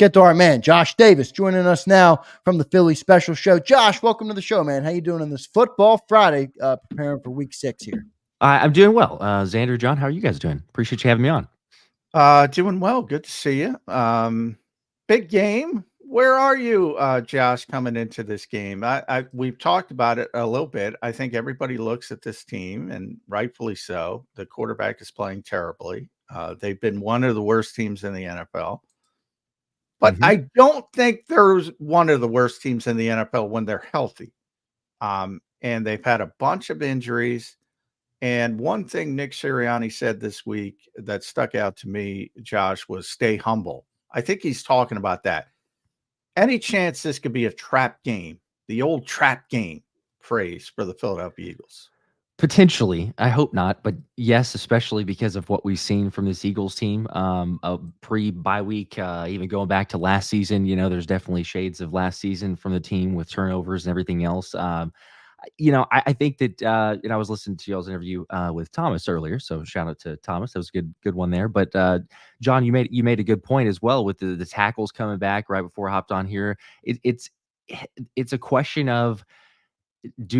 get to our man, Josh Davis, joining us now from the Philly Special Show. Josh, welcome to the show, man. How you doing on this Football Friday, preparing for Week 6 here? I'm doing well. Zander, John, how are you guys doing? Appreciate you having me on. Doing well. Good to see you. Big game. Where are you, Josh, coming into this game? We've talked about it a little bit. I think everybody looks at this team, and rightfully so. The quarterback is playing terribly. They've been one of the worst teams in the NFL. But I don't think there's one of the worst teams in the NFL when they're healthy. And they've had a bunch of injuries. And one thing Nick Sirianni said this week that stuck out to me, Josh, was stay humble. I think he's talking about that. Any chance this could be a trap game, the old trap game phrase for the Philadelphia Eagles? Potentially. I hope not. But yes, especially because of what we've seen from this Eagles team pre-bye week, even going back to last season, there's definitely shades of last season from the team with turnovers and everything else. I think that I was listening to y'all's interview with Thomas earlier, so shout out to Thomas. That was a good one there. But John, you made a good point as well with the tackles coming back right before I hopped on here. It's a question of it's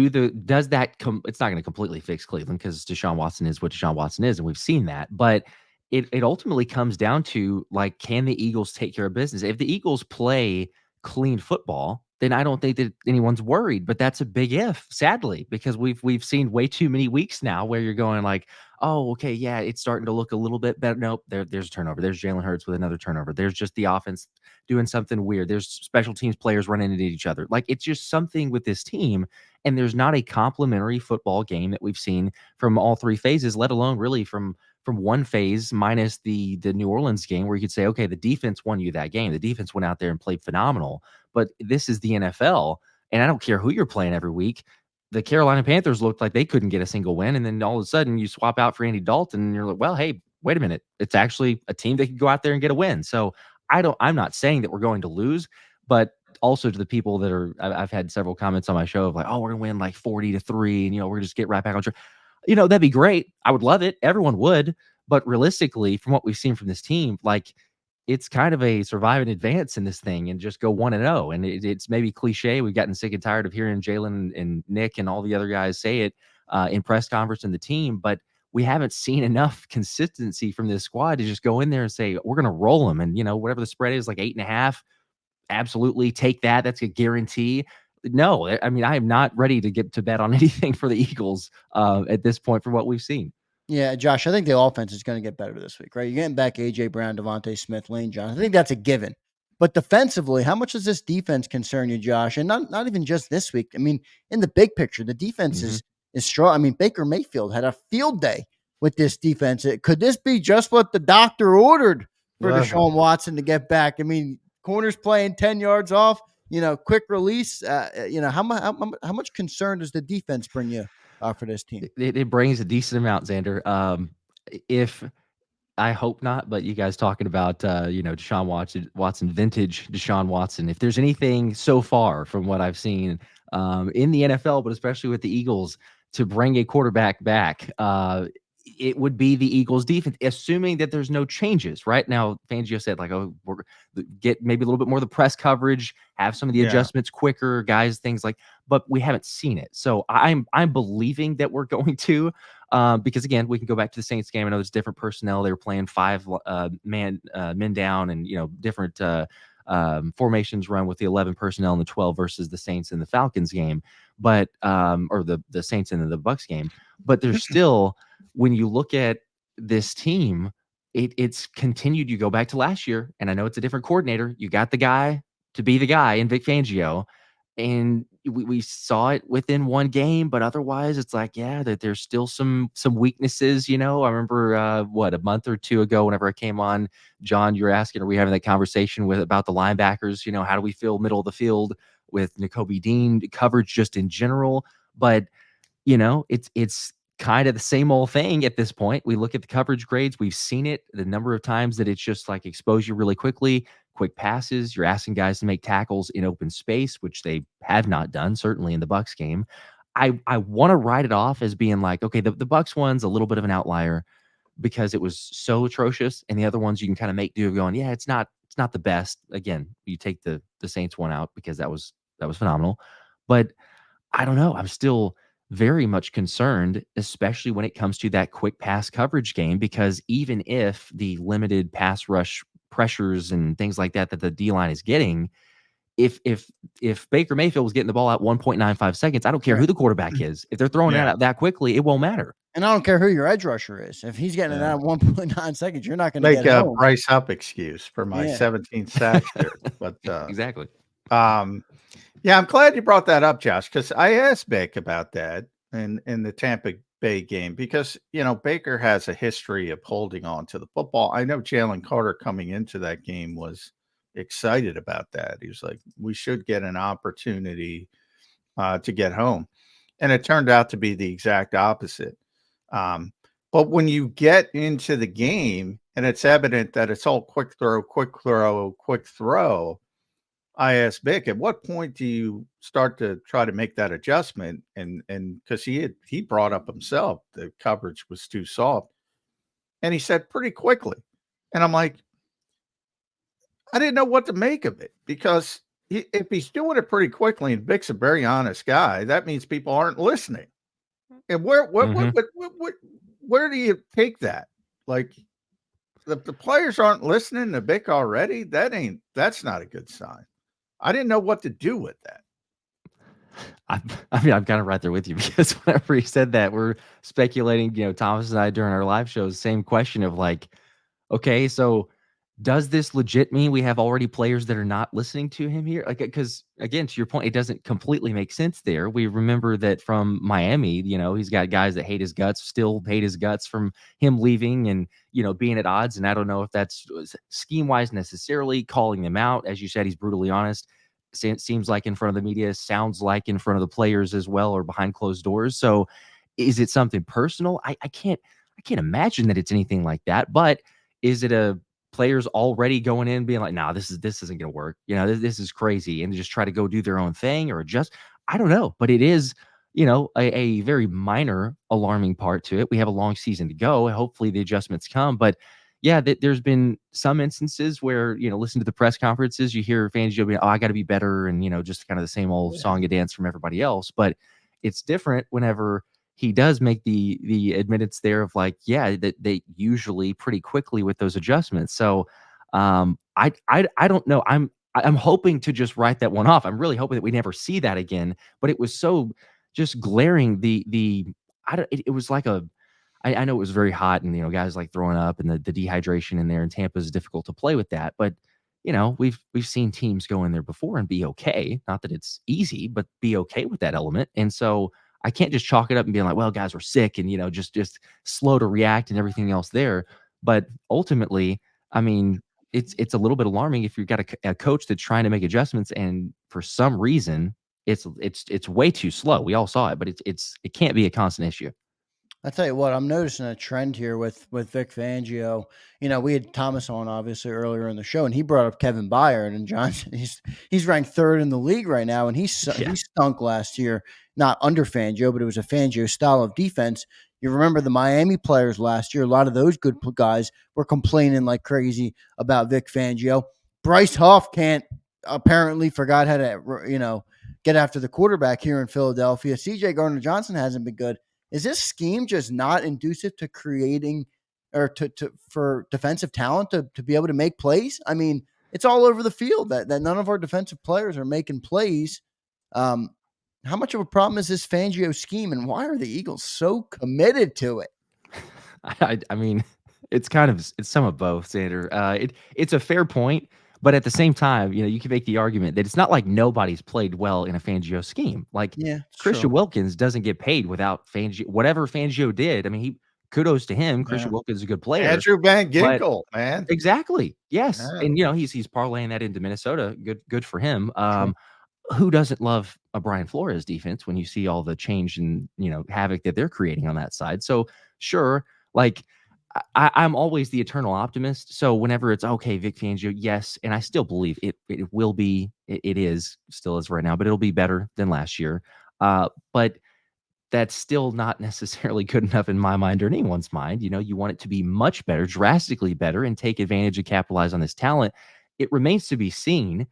not going to completely fix Cleveland because Deshaun Watson is what Deshaun Watson is, and we've seen that. But it ultimately comes down to, like, can the Eagles take care of business? If the Eagles play clean football, then I don't think that anyone's worried. But that's a big if, sadly, because we've seen way too many weeks now where you're going like, oh, okay, yeah, it's starting to look a little bit better. Nope, there's a turnover. There's Jalen Hurts with another turnover. There's just the offense doing something weird. There's special teams players running into each other. Like, it's just something with this team, and there's not a complimentary football game that we've seen from all three phases, let alone really from one phase minus the New Orleans game where you could say, okay, the defense won you that game. The defense went out there and played phenomenal. But this is the NFL, and I don't care who you're playing every week. The Carolina Panthers looked like they couldn't get a single win, and then all of a sudden you swap out for Andy Dalton, and you're like, well, hey, wait a minute. It's actually a team that could go out there and get a win. So I'm not saying that we're going to lose, but also to the people that I've had several comments on my show of like, oh, we're gonna win like 40-3, and we're just get right back on track. That'd be great. I would love it. Everyone would. But realistically, from what we've seen from this team, like, it's kind of a survive and advance in this thing and just go 1-0. And it's maybe cliche. We've gotten sick and tired of hearing Jalen and Nick and all the other guys say it in press conference and the team, but we haven't seen enough consistency from this squad to just go in there and say, we're going to roll them. And, whatever the spread is, like 8.5, absolutely take that. That's a guarantee. No, I mean, I am not ready to get to bet on anything for the Eagles at this point from what we've seen. Yeah, Josh, I think the offense is going to get better this week, right? You're getting back A.J. Brown, Devontae Smith, Lane Johnson. I think that's a given. But defensively, how much does this defense concern you, Josh? And not even just this week. I mean, in the big picture, the defense is strong. I mean, Baker Mayfield had a field day with this defense. Could this be just what the doctor ordered for Deshaun Watson to get back? I mean, corners playing 10 yards off, quick release. How much concern does the defense bring you for this team? It brings a decent amount, Xander. If I hope not, but you guys talking about Deshaun Watson, vintage Deshaun Watson. If there's anything so far from what I've seen in the NFL, but especially with the Eagles, to bring a quarterback back, it would be the Eagles defense, assuming that there's no changes. Right now, Fangio said, like, oh, we're get maybe a little bit more of the press coverage, have some of the adjustments quicker, guys, things like, but we haven't seen it. So I'm believing that we're going to, because again, we can go back to the Saints game. I know there's different personnel. They were playing five men down, and different formations run with the 11 personnel and the 12 versus the Saints and the Falcons game, but or the Saints and the Bucks game. But there's still, when you look at this team, it's continued. You go back to last year, and I know it's a different coordinator. You got the guy to be the guy in Vic Fangio, and we saw it within one game, but otherwise it's like, yeah, that there's still some weaknesses. I remember a month or two ago, whenever I came on, John, you were asking, are we having that conversation about the linebackers? How do we feel middle of the field with Nakobe Dean coverage just in general? But it's kind of the same old thing at this point. We look at the coverage grades. We've seen it the number of times that it's just like expose you really quickly, quick passes. You're asking guys to make tackles in open space, which they have not done, certainly in the Bucks game. I want to write it off as being like, okay, the Bucks one's a little bit of an outlier because it was so atrocious, and the other ones you can kind of make do of going, yeah, it's not It's not the best. Again, you take the Saints one out because that was phenomenal. But I don't know. I'm still very much concerned, especially when it comes to that quick pass coverage game, because even if the limited pass rush pressures and things like that the D line is getting, if Baker Mayfield was getting the ball at 1.95 seconds, I don't care who Right. the quarterback is. If they're throwing it Yeah. out that quickly, it won't matter. And I don't care who your edge rusher is. If he's getting it Yeah. out 1.9 seconds, you're not going to Make get a home. Bryce Up excuse for my Yeah. 17 sacks here. But Exactly. yeah, I'm glad you brought that up, Josh, because I asked Vic about that in the Tampa Bay game because, you know, Baker has a history of holding on to the football. I know Jalen Carter coming into that game was excited about that. He was like, we should get an opportunity to get home. And it turned out to be the exact opposite. But when you get into the game and it's evident that it's all quick throw, quick throw, quick throw, I asked Vic, at what point do you start to try to make that adjustment? And because he brought up himself, the coverage was too soft. And he said pretty quickly. And I'm like, I didn't know what to make of it because if he's doing it pretty quickly and Vic's a very honest guy, that means people aren't listening. And where do you take that? Like the players aren't listening to Vic already. That's not a good sign. I didn't know what to do with that. I mean, I'm kind of right there with you because whenever he said that, we're speculating, you know, Thomas and I during our live shows, same question of like, okay, so does this legit mean we have already players that are not listening to him here? Like, because again, to your point, it doesn't completely make sense there. We remember that from Miami, you know, he's got guys that hate his guts, still hate his guts from him leaving and, you know, being at odds. And I don't know if that's scheme wise necessarily calling them out. As you said, he's brutally honest. Seems like in front of the media, sounds like in front of the players as well, or behind closed doors. So is it something personal? I can't imagine that it's anything like that. But is it a players already going in being like, nah, this isn't going to work. You know, this is crazy, and just try to go do their own thing or adjust. I don't know, but it is, you know, a very minor alarming part to it. We have a long season to go. Hopefully the adjustments come, but yeah, there's been some instances where, you know, listen to the press conferences, you hear Fangio being, oh, I got to be better, and, you know, just kind of the same old song and dance from everybody else. But it's different whenever he does make the admittance there of like, yeah, that they usually pretty quickly with those adjustments. So I don't know. I'm hoping to just write that one off. I'm really hoping that we never see that again. But it was so just glaring. It was like I know it was very hot and, you know, guys like throwing up and the dehydration in there, and Tampa is difficult to play with that. But, you know, we've seen teams go in there before and be okay. Not that it's easy, but be okay with that element. And so I can't just chalk it up and be like, well, guys were sick and, you know, just slow to react and everything else there. But ultimately, I mean, it's a little bit alarming if you've got a coach that's trying to make adjustments and for some reason it's way too slow. We all saw it, but it can't be a constant issue. I tell you what, I'm noticing a trend here with Vic Fangio. You know, we had Thomas on obviously earlier in the show, and he brought up Kevin Byard and Johnson. He's ranked third in the league right now, and he stunk last year, not under Fangio, but it was a Fangio style of defense. You remember the Miami players last year? A lot of those good guys were complaining like crazy about Vic Fangio. Bryce Huff apparently forgot how to get after the quarterback here in Philadelphia. C.J. Gardner-Johnson hasn't been good. Is this scheme just not conducive to creating or for defensive talent to be able to make plays? I mean, it's all over the field that none of our defensive players are making plays. How much of a problem is this Fangio scheme, and why are the Eagles so committed to it? I mean, it's some of both, Zander. It's a fair point, but at the same time, you know, you can make the argument that it's not like nobody's played well in a Fangio scheme. Like Christian Wilkins doesn't get paid without Fangio. Whatever Fangio did, I mean, kudos to him. Christian Wilkins is a good player. Andrew Van Ginkel, man. Exactly. Yes. Yeah. And, you know, he's parlaying that into Minnesota. Good for him. Who doesn't love a Brian Flores defense when you see all the change and, you know, havoc that they're creating on that side? So sure, like I'm always the eternal optimist. So whenever it's okay, Vic Fangio, yes, and I still believe it will be, it is still is right now, but it'll be better than last year. But that's still not necessarily good enough in my mind or anyone's mind. You know, you want it to be much better, drastically better, and take advantage and capitalize on this talent. it remains to be seen.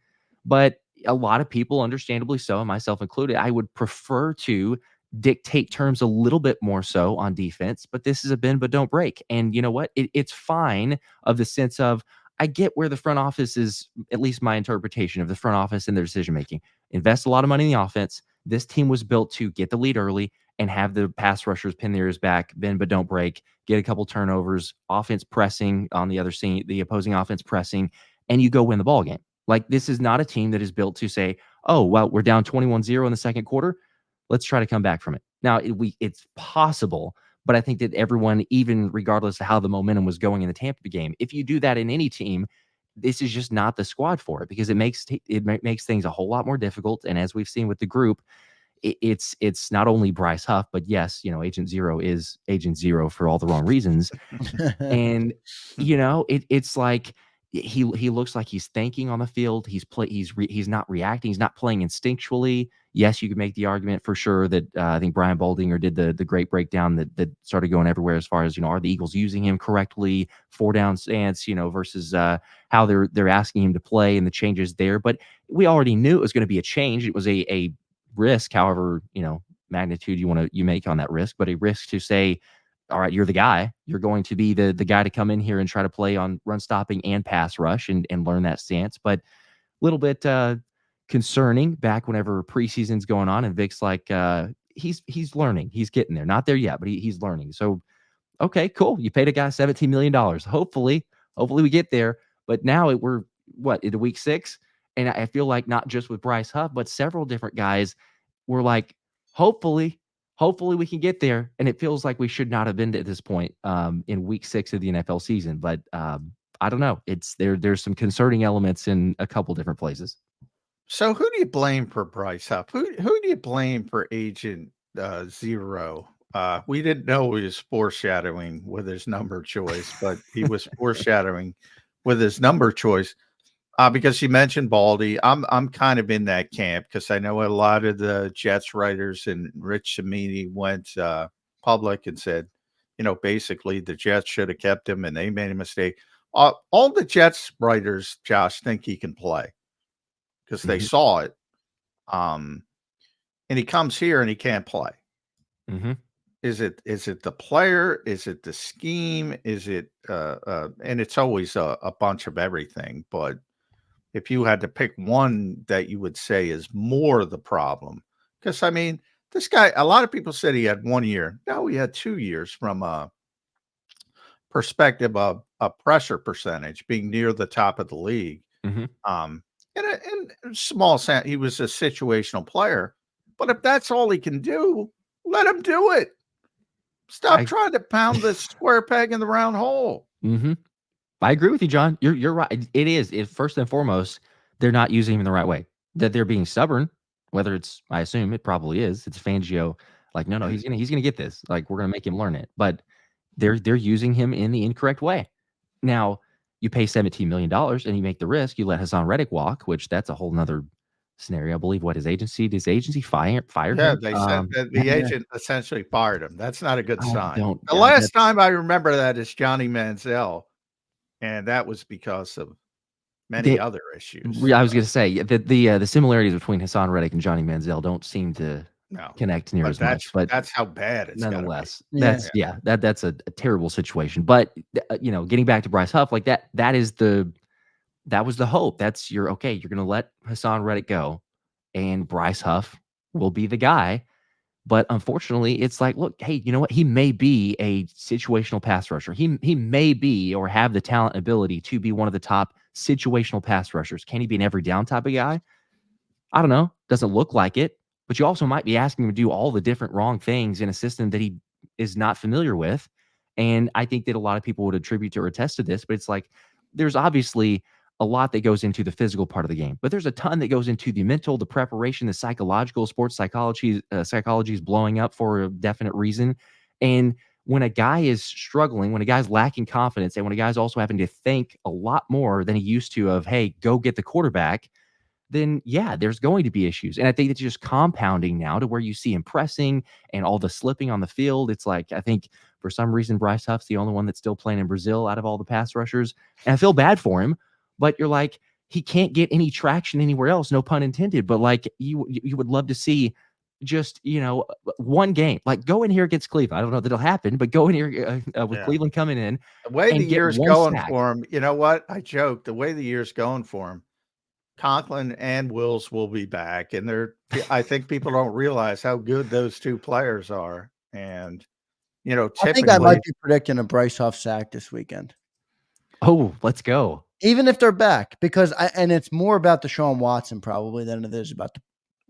But a lot of people, understandably so, and myself included, I would prefer to dictate terms a little bit more so on defense, but this is a bend but don't break. And you know what? It's fine of the sense of I get where the front office is, at least my interpretation of the front office and their decision making. Invest a lot of money in the offense. This team was built to get the lead early and have the pass rushers pin their ears back, bend but don't break, get a couple turnovers, offense pressing on the other side, the opposing offense pressing, and you go win the ball game. Like, this is not a team that is built to say, oh, well, we're down 21-0 in the second quarter. Let's try to come back from it. Now, it's possible, but I think that everyone, even regardless of how the momentum was going in the Tampa game, if you do that in any team, this is just not the squad for it, because it makes things a whole lot more difficult. And as we've seen with the group, it's not only Bryce Huff, but yes, Agent Zero is Agent Zero for all the wrong reasons. And it's like he looks like he's thinking on the field. He's not reacting. He's not playing instinctually. Yes, you could make the argument for sure that I think Brian Baldinger did the great breakdown that started going everywhere as far as, are the Eagles using him correctly, 4-down stance, versus how they're asking him to play and the changes there. But we already knew it was going to be a change. It was a risk, however, magnitude you make on that risk, but a risk to say, all right, you're the guy. You're going to be the guy to come in here and try to play on run stopping and pass rush and learn that stance. But a little bit concerning back whenever preseason's going on, and Vic's like, he's learning. He's getting there. Not there yet, but he's learning. So, okay, cool. You paid a guy $17 million. Hopefully we get there. But now we're into week 6. And I feel like not just with Bryce Huff, but several different guys were like, hopefully we can get there. And it feels like we should not have been at this point in week 6 of the NFL season. But I don't know. There's some concerning elements in a couple different places. So who do you blame for Bryce Huff? Who do you blame for Agent Zero? We didn't know he was foreshadowing with his number choice, but he was foreshadowing with his number choice. Because you mentioned Baldy, I'm kind of in that camp, because I know a lot of the Jets writers and Rich Cimini went public and said, basically the Jets should have kept him and they made a mistake. All the Jets writers, Josh, think he can play because they saw it. And he comes here and he can't play. Mm-hmm. Is it the player? Is it the scheme? Is it and it's always a bunch of everything, but if you had to pick one that you would say is more the problem, because I mean, this guy, a lot of people said he had 1 year. No, he had 2 years from a perspective of a pressure percentage being near the top of the league. Mm-hmm. And a small sample, he was a situational player. But if that's all he can do, let him do it. Stop trying to pound the square peg in the round hole. Mm-hmm. I agree with you, John. You're right. It is. First and foremost, they're not using him in the right way. That they're being stubborn. Whether it's, I assume it probably is. It's Fangio. Like, no, he's gonna get this. Like, we're gonna make him learn it. But they're using him in the incorrect way. Now, you pay $17 million and you make the risk. You let Hassan Reddick walk, which that's a whole nother scenario. I believe his agency fired him. Yeah, they said that the agent essentially fired him. That's not a good sign. The yeah, last time I remember that is Johnny Manziel. And that was because of many other issues. I was going to say the similarities between Hassan Reddick and Johnny Manziel don't seem to connect near as much. But that's how bad it's nonetheless. That's a terrible situation. But getting back to Bryce Huff, like that was the hope. That's you're going to let Hassan Reddick go, and Bryce Huff will be the guy. But unfortunately, it's like, look, hey, you know what? He may be a situational pass rusher. He may be or have the talent and ability to be one of the top situational pass rushers. Can he be an every down type of guy? I don't know. Doesn't look like it. But you also might be asking him to do all the different wrong things in a system that he is not familiar with. And I think that a lot of people would attribute to or attest to this. But it's like, there's obviously a lot that goes into the physical part of the game, but there's a ton that goes into the mental, the preparation, the psychological. Sports psychology is blowing up for a definite reason. And when a guy is struggling, when a guy's lacking confidence, and when a guy's also having to think a lot more than he used to of, hey, go get the quarterback, then yeah, there's going to be issues. And I think it's just compounding now to where you see him pressing and all the slipping on the field. It's like, I think for some reason, Bryce Huff's the only one that's still playing in Brazil out of all the pass rushers. And I feel bad for him. But you're like, he can't get any traction anywhere else, no pun intended, but like you would love to see just, one game, like go in here against Cleveland. I don't know that it'll happen, but go in here with Yeah. Cleveland coming in The way the and get year's one going sack. for him, you know what? I joke. The way the year's going for him, Conklin and Wills will be back, and I think people don't realize how good those two players are. And I think I might typically, be predicting a Bryce Huff sack this weekend. Oh, let's go. Even if they're back, because and it's more about Deshaun Watson probably than it is about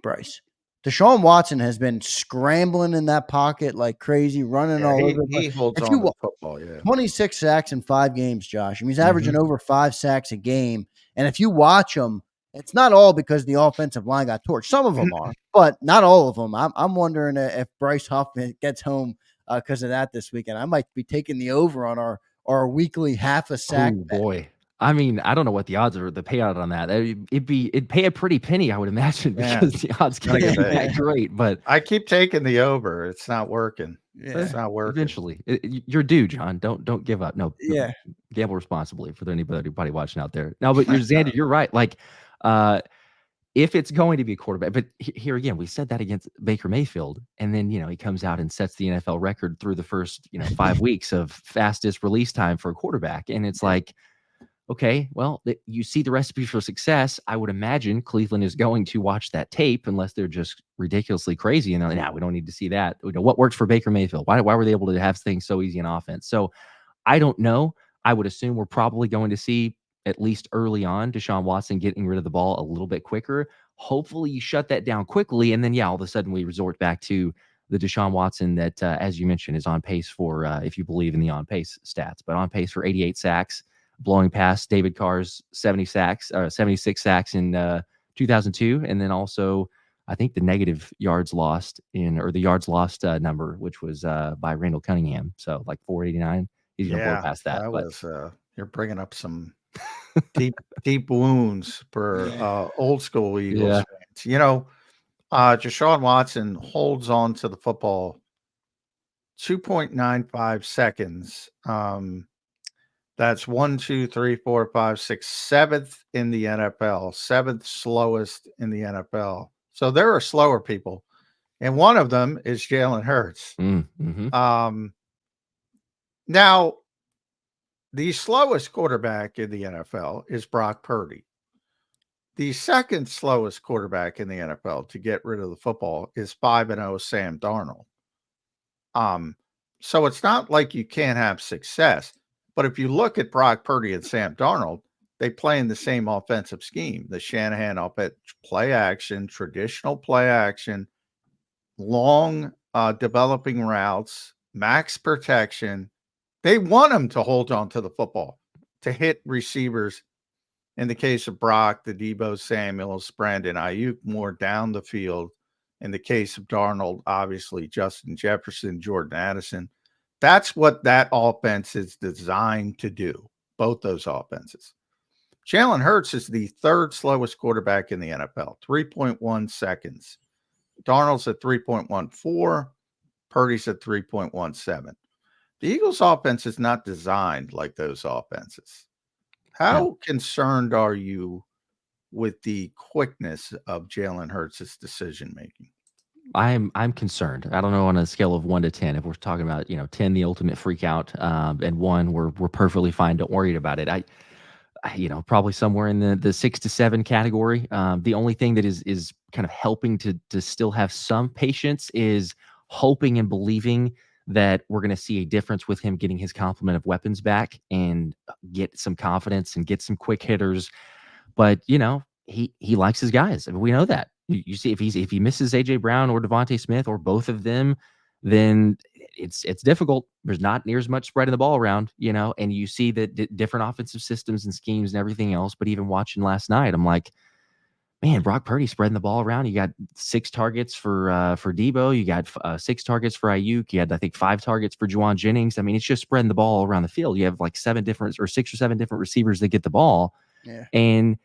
Bryce. Deshaun Watson has been scrambling in that pocket like crazy, running all over. he holds If on to the football. Yeah. 26 sacks in 5 games, Josh. I mean, he's averaging Mhm. over 5 sacks a game. And if you watch him, it's not all because the offensive line got torched. Some of them are, but not all of them. I'm wondering if Bryce Huff gets home because of that this weekend. I might be taking the over on our weekly half a sack Oh bet. boy. I mean, I don't know what the odds are, the payout on that. It'd pay a pretty penny, I would imagine, Yeah. because the odds can't be say. that great. But I keep taking the over. It's not working. Yeah. It's not working. eventually, you're due, John. Don't give up. No, Yeah. gamble responsibly for anybody watching out there. No, but Xander, you're right. Like, if it's going to be a quarterback, but here again, we said that against Baker Mayfield, and then he comes out and sets the NFL record through the first 5 weeks of fastest release time for a quarterback, and it's like, okay, well, you see the recipe for success. I would imagine Cleveland is going to watch that tape unless they're just ridiculously crazy, and they're like, nah, we don't need to see that. What worked for Baker Mayfield? Why were they able to have things so easy in offense? So I don't know. I would assume we're probably going to see, at least early on, Deshaun Watson getting rid of the ball a little bit quicker. Hopefully you shut that down quickly, and then all of a sudden we resort back to the Deshaun Watson that, as you mentioned, is on pace for, if you believe in the on pace stats, but on pace for 88 sacks, blowing past David Carr's 76 sacks in 2002, and then also I think the negative yards lost the yards lost number, which was by Randall Cunningham, so like 489. He's gonna blow past that. That but was you're bringing up some deep wounds for old school Eagles fans. Deshaun Watson holds on to the football 2.95 seconds. That's 1, 2, 3, 4, 5, 6, 7th in the NFL, 7th slowest in the NFL. So there are slower people, and one of them is Jalen Hurts. Mm-hmm. Now, the slowest quarterback in the NFL is Brock Purdy. The second slowest quarterback in the NFL to get rid of the football is 5-0 Sam Darnold. So it's not like you can't have success. But if you look at Brock Purdy and Sam Darnold, they play in the same offensive scheme. The Shanahan offense, play action, traditional play action, long developing routes, max protection. They want them to hold on to the football, to hit receivers. In the case of Brock, the Deebo Samuels, Brandon Ayuk, more down the field. In the case of Darnold, obviously Justin Jefferson, Jordan Addison. That's what that offense is designed to do, both those offenses. Jalen Hurts is the third slowest quarterback in the NFL, 3.1 seconds. Darnold's at 3.14. Purdy's at 3.17. The Eagles' offense is not designed like those offenses. How concerned are you with the quickness of Jalen Hurts' decision-making? I'm concerned. I don't know, on a scale of 1 to 10, if we're talking about 10 the ultimate freak out, and 1 we're perfectly fine, don't worry about it. I probably somewhere in the 6 to 7 category. The only thing that is kind of helping to still have some patience is hoping and believing that we're going to see a difference with him getting his complement of weapons back and get some confidence and get some quick hitters. But he likes his guys. I mean, we know that. You see, if he misses AJ Brown or Devontae Smith or both of them, then it's difficult. There's not near as much spreading the ball around, and you see that different offensive systems and schemes and everything else. But even watching last night, I'm like, man, Brock Purdy spreading the ball around. You got 6 targets for Deebo. You got 6 targets for Ayuk. You had, I think, 5 targets for Juwan Jennings. I mean, it's just spreading the ball around the field. You have like 6 or 7 different receivers that get the ball. Yeah. And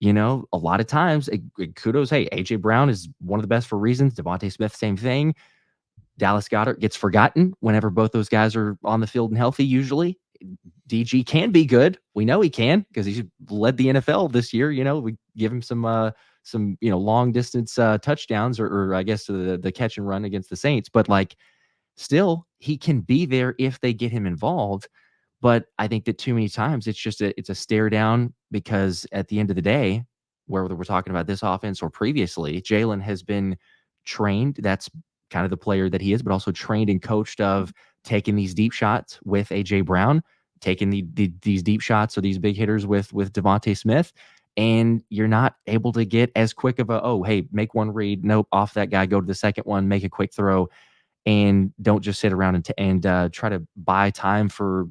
a lot of times, kudos. Hey, AJ Brown is one of the best for reasons. Devontae Smith, same thing. Dallas Goedert gets forgotten whenever both those guys are on the field and healthy, usually. DG can be good. We know he can because he's led the NFL this year. We give him some long distance touchdowns or I guess the catch and run against the Saints. But like, still, he can be there if they get him involved. But I think that too many times it's a stare down, because at the end of the day, whether we're talking about this offense or previously, Jalen has been trained. That's kind of the player that he is, but also trained and coached of taking these deep shots with AJ Brown, taking these deep shots or these big hitters with Devontae Smith. And you're not able to get as quick of hey, make one read. Nope, off that guy, go to the second one, make a quick throw, and don't just sit around and try to buy time for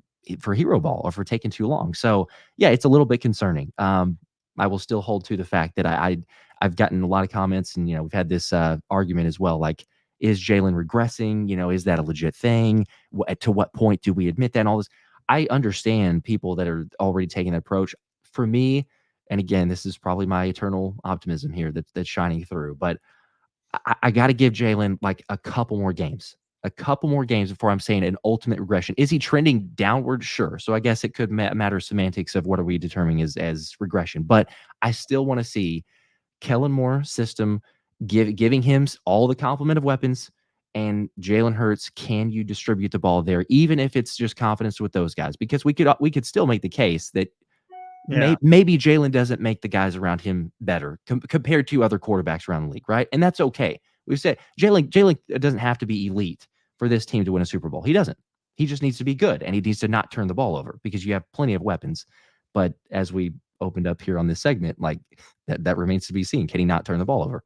hero ball or for taking too long. So yeah, it's a little bit concerning. I will still hold to the fact that I've gotten a lot of comments, and we've had this argument as well. Like, is Jalen regressing? Is that a legit thing? To what point do we admit that? And all this. I understand people that are already taking that approach. For me, and again, this is probably my eternal optimism here that's shining through, but I got to give Jalen like a couple more games before I'm saying an ultimate regression. Is he trending downward? Sure. So I guess it could matter semantics of what are we determining as regression, but I still want to see Kellen Moore's system giving him all the complement of weapons, and Jalen Hurts, can you distribute the ball there, even if it's just confidence with those guys? Because we could still make the case that maybe Jalen doesn't make the guys around him better compared to other quarterbacks around the league, right? And that's okay. We've said Jalen doesn't have to be elite for this team to win a Super Bowl. He doesn't. He just needs to be good, and he needs to not turn the ball over, because you have plenty of weapons. But as we opened up here on this segment, like that remains to be seen. Can he not turn the ball over?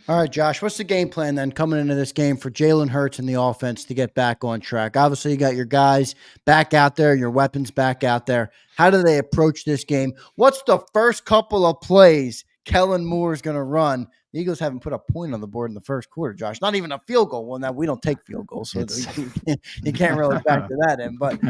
All right, Josh, what's the game plan then coming into this game for Jalen Hurts and the offense to get back on track? Obviously, you got your guys back out there, your weapons back out there. How do they approach this game? What's the first couple of plays Kellen Moore is going to run? The Eagles haven't put a point on the board in the first quarter, Josh. Not even a field goal. Well, now we don't take field goals, so you can't really factor that in. But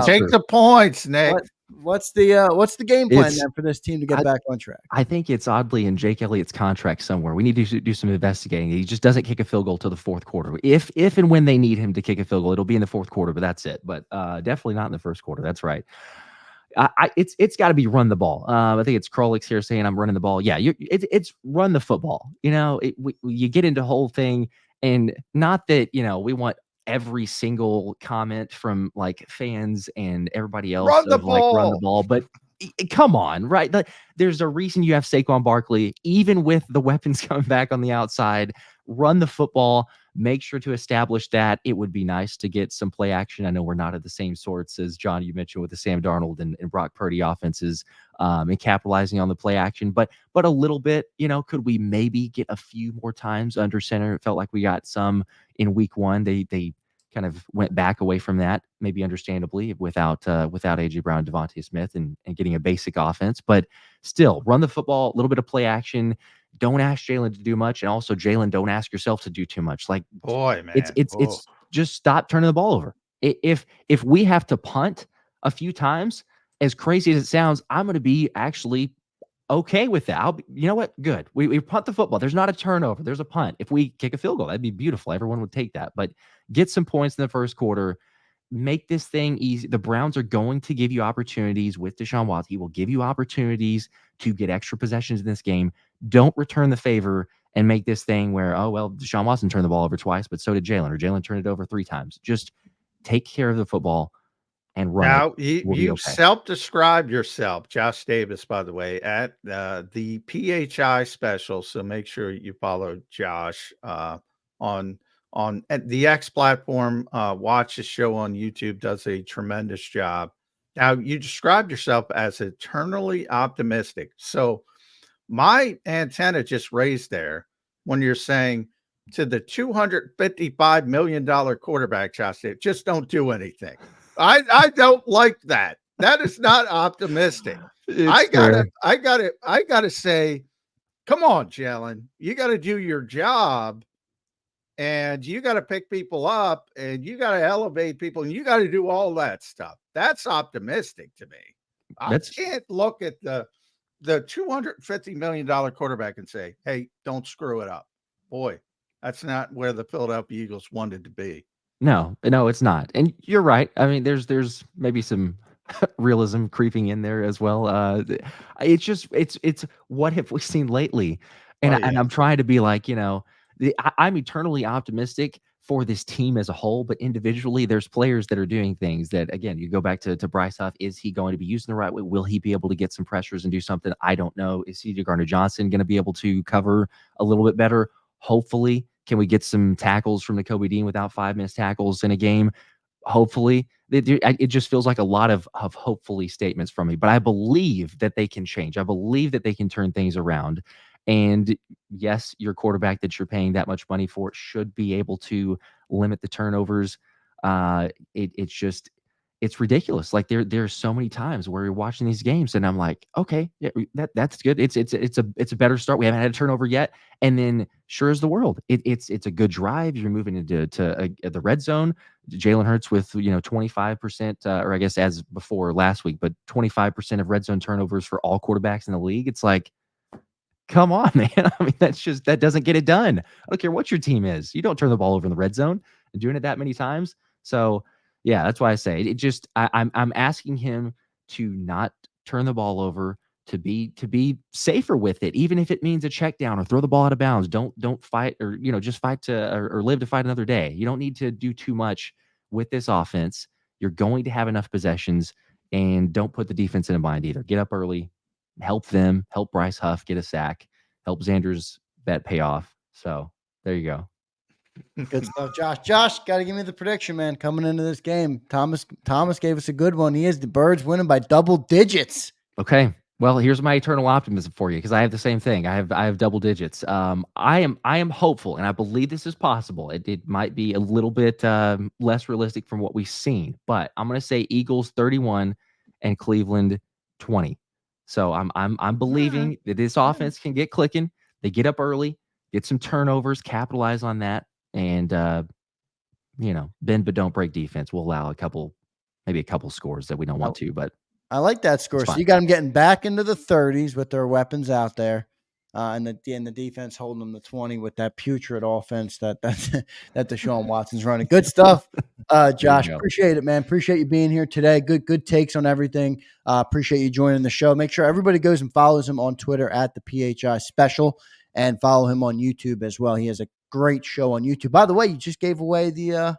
take the points, Nick. What's the game plan then for this team to get back on track? I think it's oddly in Jake Elliott's contract somewhere. We need to do some investigating. He just doesn't kick a field goal till the fourth quarter. If and when they need him to kick a field goal, it'll be in the fourth quarter, but that's it. But definitely not in the first quarter. That's right. It's got to be run the ball. I think it's Krolix here saying I'm running the ball. Yeah, it's run the football. You get into the whole thing, and not that we want every single comment from like fans and everybody else run the ball, but come on, right? There's a reason you have Saquon Barkley, even with the weapons coming back on the outside. Run the football. Make sure to establish that. It would be nice to get some play action. I know we're not at the same sorts as John, you mentioned, with the Sam Darnold and Brock Purdy offenses, and capitalizing on the play action, but a little bit, could we maybe get a few more times under center? It felt like we got some in week one. They kind of went back away from that, maybe understandably, without AJ Brown, Devontae Smith, and getting a basic offense. But still, run the football, a little bit of play action. Don't ask Jalen to do much, and also Jalen, don't ask yourself to do too much. Like, boy, man, it's just stop turning the ball over. If we have to punt a few times, as crazy as it sounds, I'm going to be actually okay with that. You know what? Good. We punt the football. There's not a turnover. There's a punt. If we kick a field goal, that'd be beautiful. Everyone would take that. But get some points in the first quarter. Make this thing easy. The Browns are going to give you opportunities with Deshaun Watson. He will give you opportunities to get extra possessions in this game. Don't return the favor and make this thing where, Deshaun Watson turned the ball over twice, but so did Jalen, or Jalen turned it over 3 times. Just take care of the football and run now, it. You self-described yourself, Josh Davis, by the way, at the PHI special. So make sure you follow Josh on the X platform. Watch the show on YouTube. Does a tremendous job. Now, you described yourself as eternally optimistic. So my antenna just raised there when you're saying to the $255 million quarterback, Josh Davis, just don't do anything. I don't like that. That is not optimistic. I gotta say, come on, Jalen, you got to do your job, and you got to pick people up, and you got to elevate people, and you got to do all that stuff. That's optimistic to me. I can't look at the $250 million quarterback and say, hey, don't screw it up. Boy, that's not where the Philadelphia Eagles wanted to be. No, no, it's not. And you're right. I mean, there's maybe some realism creeping in there as well. It's just it's what have we seen lately? Well, And yeah. I'm trying to be like, I'm eternally optimistic for this team as a whole, but individually, there's players that are doing things that, again, you go back to Bryce Huff. Is he going to be using the right way? Will he be able to get some pressures and do something? I don't know. Is C.J. Gardner-Johnson going to be able to cover a little bit better? Hopefully. Can we get some tackles from Nakobe Dean without 5 missed tackles in a game? Hopefully. It just feels like a lot of hopefully statements from me, but I believe that they can change. I believe that they can turn things around. And yes, your quarterback that you're paying that much money for should be able to limit the turnovers. It's just it's ridiculous. Like there's so many times where you're watching these games and I'm like, okay, yeah, that's good. It's a better start. We haven't had a turnover yet, and then sure as the world, it's a good drive. You're moving into the red zone. Jalen Hurts with 25%, or I guess as before last week, but 25% of red zone turnovers for all quarterbacks in the league. It's like, come on, man. I mean, that doesn't get it done. I don't care what your team is. You don't turn the ball over in the red zone and doing it that many times. So yeah, that's why I say it just I'm asking him to not turn the ball over, to be safer with it, even if it means a check down or throw the ball out of bounds. Don't fight, or just fight to or live to fight another day. You don't need to do too much with this offense. You're going to have enough possessions, and don't put the defense in a bind either. Get up early, help them, help Bryce Huff get a sack, help Zander's bet pay off. So there you go. Good stuff, Josh. Josh, got to give me the prediction, man. Coming into this game, Thomas gave us a good one. He is the Birds winning by double digits. Okay. Well, here's my eternal optimism for you, because I have the same thing. I have double digits. I am hopeful, and I believe this is possible. It might be a little bit less realistic from what we've seen, but I'm going to say Eagles 31 and Cleveland 20. So I'm believing that this offense can get clicking. They get up early, get some turnovers, capitalize on that, and bend but don't break defense. We'll allow maybe a couple scores that we don't want to, but I like that score. So fine. you got them getting back into the 30s with their weapons out there, and the defense holding them to 20 with that putrid offense that Deshaun Watson's running. Good stuff, Josh. go. Appreciate it, man. Appreciate you being here today. Good takes on everything. Appreciate you joining the show. Make sure everybody goes and follows him on Twitter at the PHI Special, and follow him on YouTube as well. He has a great show on YouTube. By the way, you just gave away the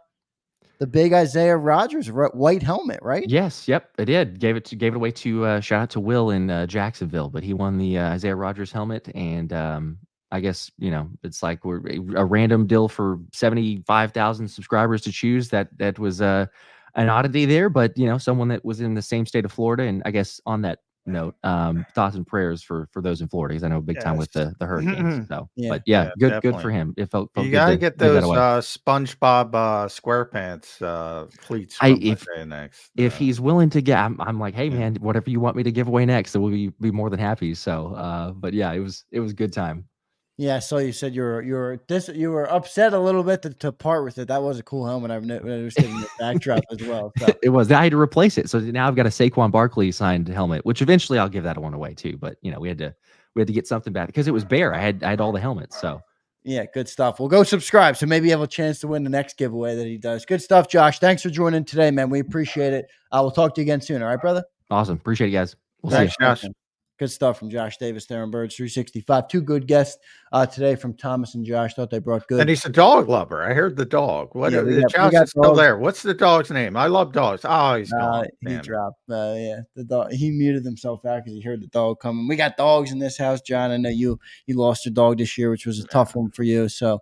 big Isaiah Rodgers white helmet, right? Yes, yep, I did. Gave it away to shout out to Will in Jacksonville, but he won the Isaiah Rodgers helmet, and I guess it's like we're a random deal for 75,000 subscribers to choose. That was an oddity there, but someone that was in the same state of Florida, and I guess on that note, thoughts and prayers for those in Florida, because I know big time with Yes. the Hurricanes. So, Yeah. but yeah, good Definitely. for him. It felt You good gotta to get give that those away. SpongeBob SquarePants cleats from Isaiah next. If he's willing to get, I'm like, hey man, whatever you want me to give away next, so we'll be more than happy. So, but yeah, it was a good time. Yeah, I saw you said you were upset a little bit to part with it. That was a cool helmet. I've noticed it in the backdrop as well. So It was. I had to replace it, so now I've got a Saquon Barkley signed helmet, which eventually I'll give that one away too. But we had to get something back because it was bare. I had all the helmets. So yeah, good stuff. Well, go subscribe so maybe you have a chance to win the next giveaway that he does. Good stuff, Josh. Thanks for joining today, man. We appreciate it. We'll talk to you again soon. All right, brother. awesome. Appreciate it, guys. We'll see you. Thanks, Josh. man. Good stuff from Josh Davis there on Birds 365. Two good guests today from Thomas and Josh. Thought they brought good. And he's a dog lover. I heard the dog. What? Yeah, we Josh got is still dogs. there. What's the dog's name? I love dogs. Oh, he's gone. He Damn it. dropped. Yeah, the dog. He muted himself out because he heard the dog coming. We got dogs in this house, John. I know you lost your dog this year, which was a tough one for you. So,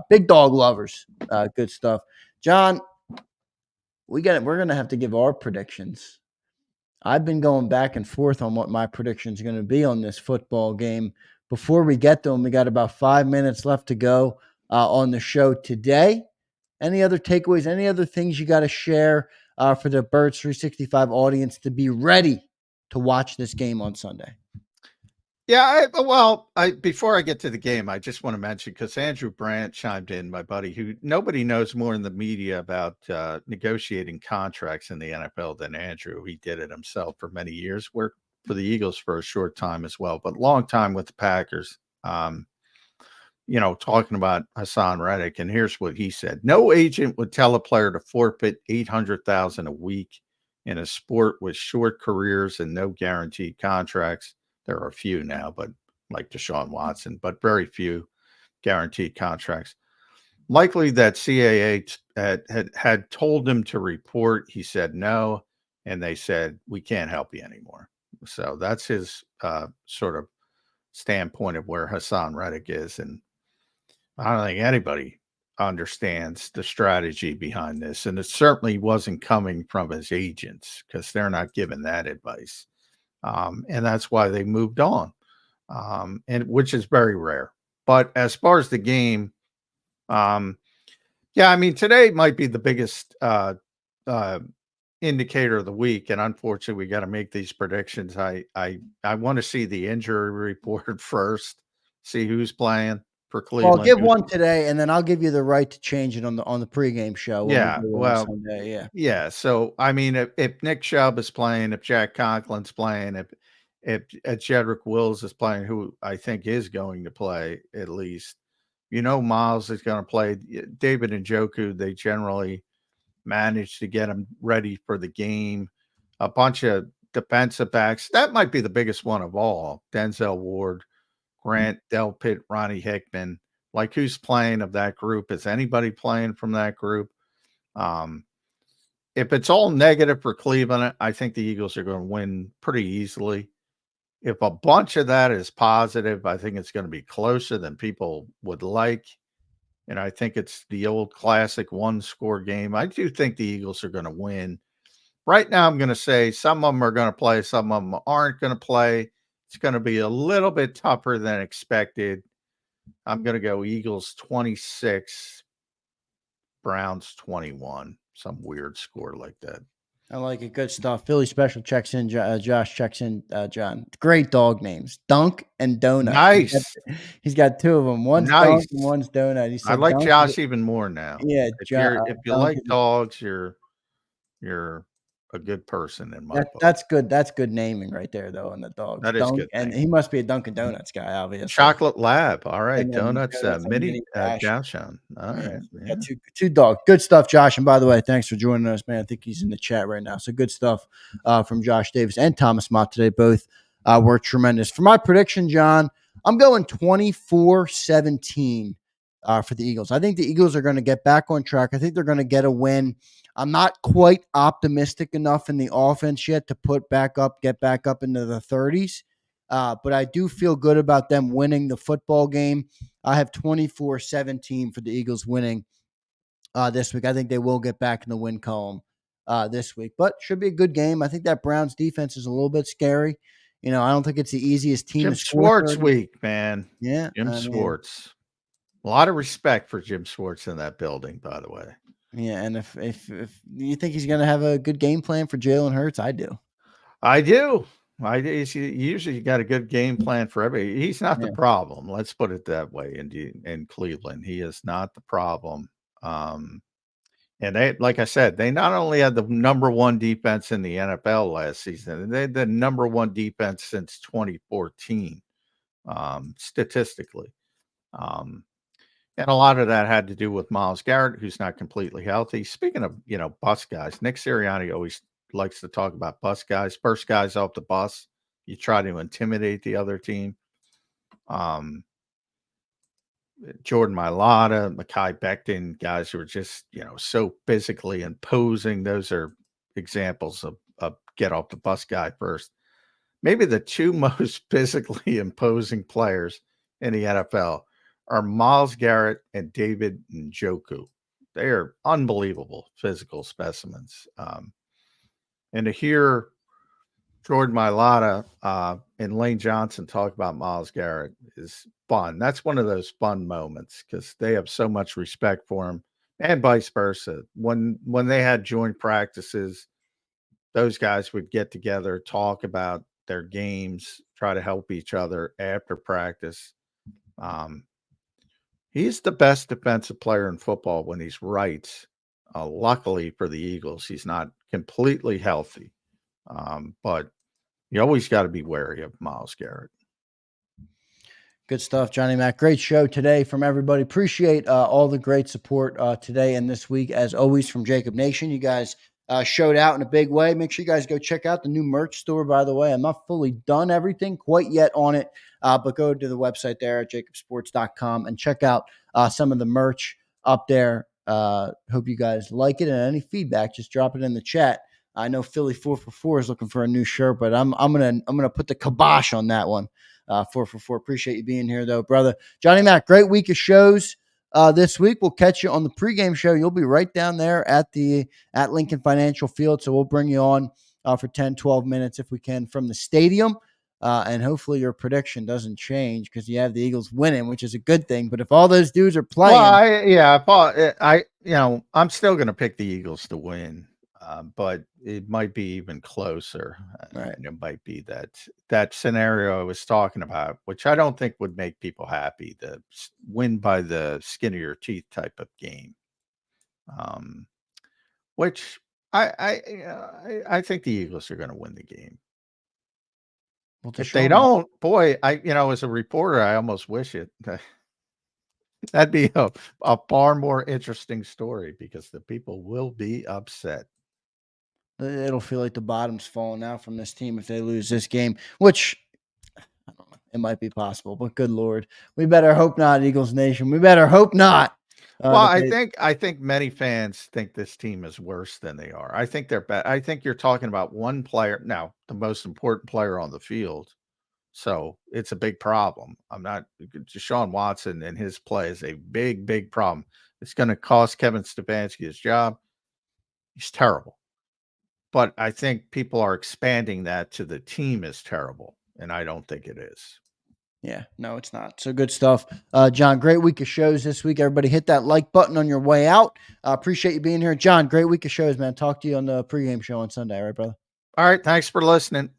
big dog lovers. Good stuff, John. We're gonna have to give our predictions. I've been going back and forth on what my predictions are going to be on this football game. Before we get to them, we got about 5 minutes left to go on the show today. Any other takeaways? Any other things you got to share for the Birds 365 audience to be ready to watch this game on Sunday? Yeah, before I get to the game, I just want to mention, because Andrew Brandt chimed in, my buddy, who nobody knows more in the media about negotiating contracts in the NFL than Andrew. He did it himself for many years, worked for the Eagles for a short time as well, but long time with the Packers. talking about Hassan Reddick, and here's what he said: "No agent would tell a player to forfeit $800,000 a week in a sport with short careers and no guaranteed contracts. There are a few now, but like Deshaun Watson, but very few guaranteed contracts. Likely that CAA had told him to report. He said no, and they said we can't help you anymore." So that's his sort of standpoint of where Hassan Reddick is, and I don't think anybody understands the strategy behind this, and it certainly wasn't coming from his agents because they're not giving that advice, and that's why they moved on, and which is very rare. But as far as the game, um, yeah, I mean today might be the biggest uh, indicator of the week, and unfortunately, we got to make these predictions. I want to see the injury report first, see who's playing for Well, Cleveland. give one today, and then I'll give you the right to change it on the pregame show when we Yeah, do it on well, Sunday. Yeah. yeah. So I mean, if Nick Chubb is playing, if Jack Conklin's playing, if Jedrick Wills is playing, who I think is going to play at least, Miles is going to play. David and Njoku, they generally manage to get him ready for the game. A bunch of defensive backs. That might be the biggest one of all. Denzel Ward, Grant Delpit, Ronnie Hickman. Like who's playing of that group? Is anybody playing from that group? Um, if it's all negative for Cleveland, I think the Eagles are going to win pretty easily. If a bunch of that is positive, I think it's going to be closer than people would like. And I think it's the old classic one-score game. I do think the Eagles are going to win. Right now, I'm going to say some of them are going to play, some of them aren't going to play. It's going to be a little bit tougher than expected. I'm going to go Eagles 26, Browns 21, some weird score like that. I like it. Good stuff. Philly Special checks in. Josh checks in. John. Great dog names. Dunk and Donut. Nice. He's got two of them. One's Dunk Nice. and one's Donut. He I said like Dunk. Josh even more now. Yeah, If you Dunk like is dogs, you're a good person in my book. that's good. That's good naming right there, though, on the dogs. That is Dunk, good and name. he must be a Dunkin' Donuts guy, obviously. Chocolate Lab. All right. And then Donuts, Donuts and mini mini dash. Gauchon. All Yeah, right. we Yeah. got two dogs. Good stuff, Josh. And by the way, thanks for joining us, man. I think he's in the chat right now. So good stuff from Josh Davis and Thomas Mott today. Both were tremendous. For my prediction, John, I'm going 24-17 for the Eagles. I think the Eagles are going to get back on track. I think they're going to get a win. I'm not quite optimistic enough in the offense yet to get back up into the 30s. But I do feel good about them winning the football game. I have 24-17 for the Eagles winning this week. I think they will get back in the win column this week, but should be a good game. I think that Browns defense is a little bit scary. I don't think it's the easiest team Jim to score Schwartz 30. week, man. Yeah, Jim I mean, Schwartz. A lot of respect for Jim Schwartz in that building, by the way. yeah. And if you think he's going to have a good game plan for Jalen Hurts, I do. I do. Usually you got a good game plan for everybody. He's not the Yeah. problem. Let's put it that way. In Cleveland, he is not the problem. And they, like I said, they not only had the number one defense in the NFL last season, they had the number one defense since 2014, statistically. And a lot of that had to do with Myles Garrett, who's not completely healthy. Speaking of, bus guys, Nick Sirianni always likes to talk about bus guys. First guys off the bus, you try to intimidate the other team. Jordan Mailata, Mekhi Becton, guys who are just, so physically imposing. Those are examples of get off the bus guy first. Maybe the two most physically imposing players in the NFL are Myles Garrett and David Njoku. They are unbelievable physical specimens. And to hear Jordan Mailata and Lane Johnson talk about Myles Garrett is fun. That's one of those fun moments because they have so much respect for him, and vice versa. When they had joint practices, those guys would get together, talk about their games, try to help each other after practice. He's the best defensive player in football when he's right. Luckily for the Eagles, he's not completely healthy, but you always got to be wary of Myles Garrett. Good stuff, Johnny Mac. Great show today from everybody. Appreciate all the great support today and this week, as always, from JAKIB Nation. You guys showed out in a big way. Make sure you guys go check out the new merch store, by the way. I'm not fully done everything quite yet on it, but go to the website there at jakibsports.com and check out some of the merch up there. Hope you guys like it, and any feedback, just drop it in the chat. I know Philly 444 is looking for a new shirt, but I'm gonna put the kibosh on that one. 444. Appreciate you being here, though, brother. Johnny Mac, great week of shows this week. We'll catch you on the pregame show. You'll be right down there at Lincoln Financial Field, so we'll bring you on for 10, 12 minutes if we can from the stadium. And hopefully your prediction doesn't change because you have the Eagles winning, which is a good thing. But if all those dudes are playing, I'm still going to pick the Eagles to win. But it might be even closer. Right. And it might be that scenario I was talking about, which I don't think would make people happy, the win by the skin of your teeth type of game. Which I think the Eagles are going to win the game. Well, if they don't, boy, as a reporter, I almost wish it. That'd be a far more interesting story because the people will be upset. It'll feel like the bottom's falling out from this team if they lose this game, which I don't know. It might be possible, but good Lord, we better hope not, Eagles Nation. We better hope not. Well, I think many fans think this team is worse than they are. I think they're bad. I think you're talking about one player now, the most important player on the field. So it's a big problem. Deshaun Watson and his play is a big, big problem. It's going to cost Kevin Stefanski his job. He's terrible. But I think people are expanding that to the team is terrible, and I don't think it is. Yeah, no, it's not. So good stuff. John, great week of shows this week. Everybody hit that like button on your way out. Appreciate you being here. John, great week of shows, man. Talk to you on the pregame show on Sunday. All right, brother? All right, thanks for listening.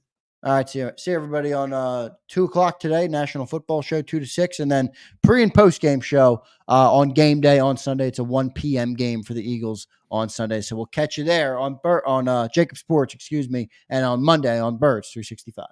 All right, see everybody on 2:00 today, National Football Show, 2 to 6, and then pre and post game show on game day on Sunday. It's a 1 p.m. game for the Eagles on Sunday, so we'll catch you there on JAKIB Sports, and on Monday on Birds 365.